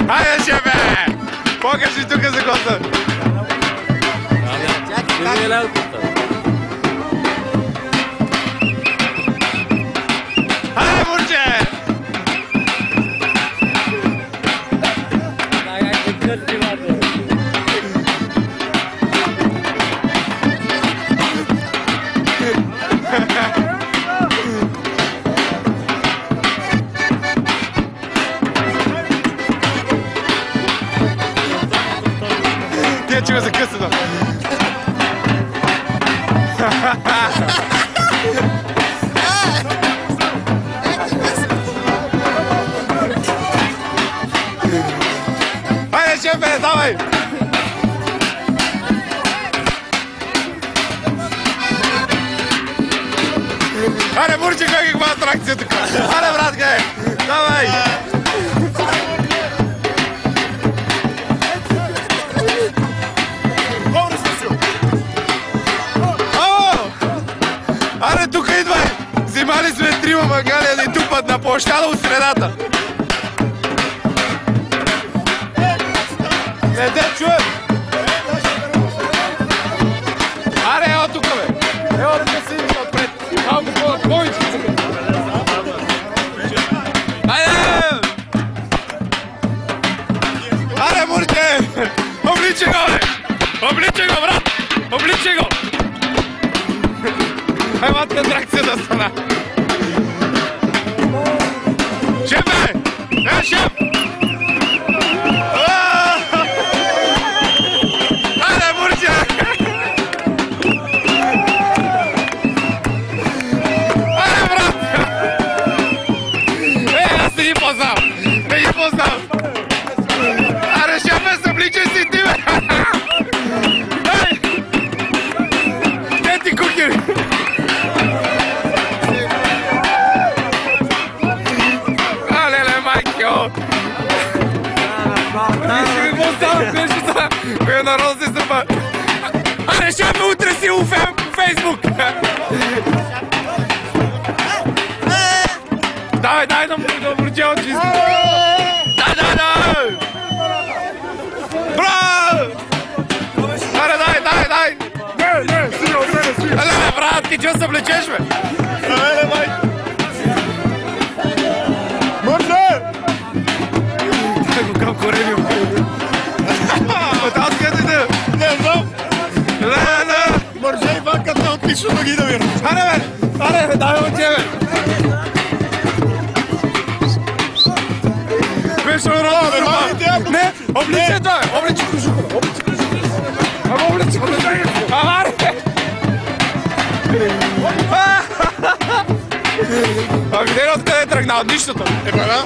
Хайде, шефе! Покажи тук за коса. Хайде, мурче! Тя че го закъсано. Хайде, шефе, давай! Аре, мурче, кой каква атракция тук? Аре, братка, давай! Аре, тук идвай! Взимали сме трима магалия да ни тупат на площада от средата. Не те чуем! Аре, ево тук, бе! Ево тук си идва отпред! Малко по-повече тук! Айде! Аре, мурче! Обличай го, бе! Обличай го, брат! Обличай го! Ай, матка атракцията стана! Шефе! Шеф! Айде, мурче! Айде, брат! Аз не ги познавам! Не ги познавам! Аре, шефе, събличай си ти, бе! Ей! Те ти кукери! Кой е народ се стъпа? Аре, шефе, утре си у Фейсбук! Давай, дай да мурче очи! Дай! Браво! Аре, дай! Не, си! Але, брат, ти чего се влечеш, бе? Але, май! Мурче! Дай го към коренил! От къде да? Не знам! Не! Мърже и вакът не отлично да ги да вирам! Аре, бе, дай от тебе! Беше уродно, бе! Не! Обличай това, бе! Обличай го, жукова! Обличай го! Аре! Видели откъде е тръгнал? От нищото! Да!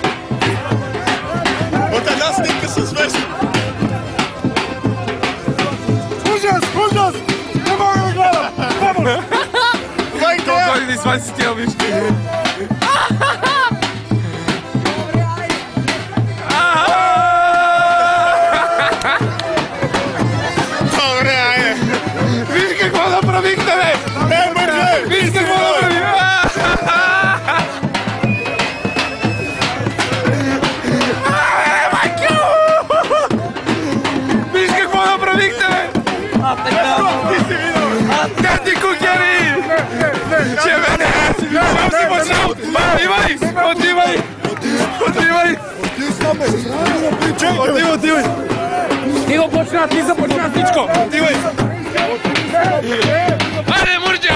От една снимка с Весно! Ужас! Не мога да гледам! Вамос! Той да извади си тия, виж! Добре, айде! Виж какво направихте, бе! Не, мърже! Виж какво направихте! Виж какво направихте, бе! Ти кукери! Че бе, не! Сам си почнал! Отивай! Ти го почна, ти започна всичко! Отивай! Айде, мурче!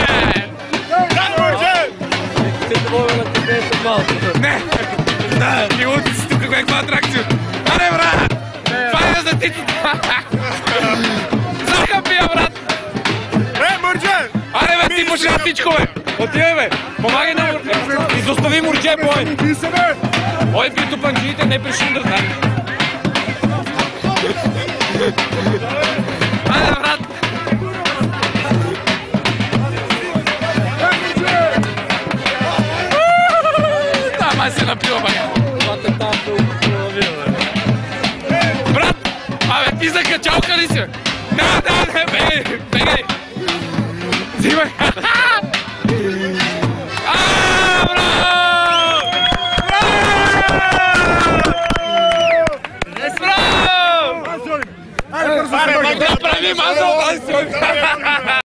Не! Ти лути си тук, каква атракция! Аре, брат! Това е за тицата! Закъпия, брат! Мурче! Аре, бе, ти почна всичко, бе! Отивай, бе! Помагай на мурче! Изостави мурче, бой! Ой, при тупанджиите не при шундър, да! Айде, брат! Там, ай се напила, бе! Брат! Абе, ти закачалка ли си? Да, бегай! Взимай! Дай ми мазал, дай си!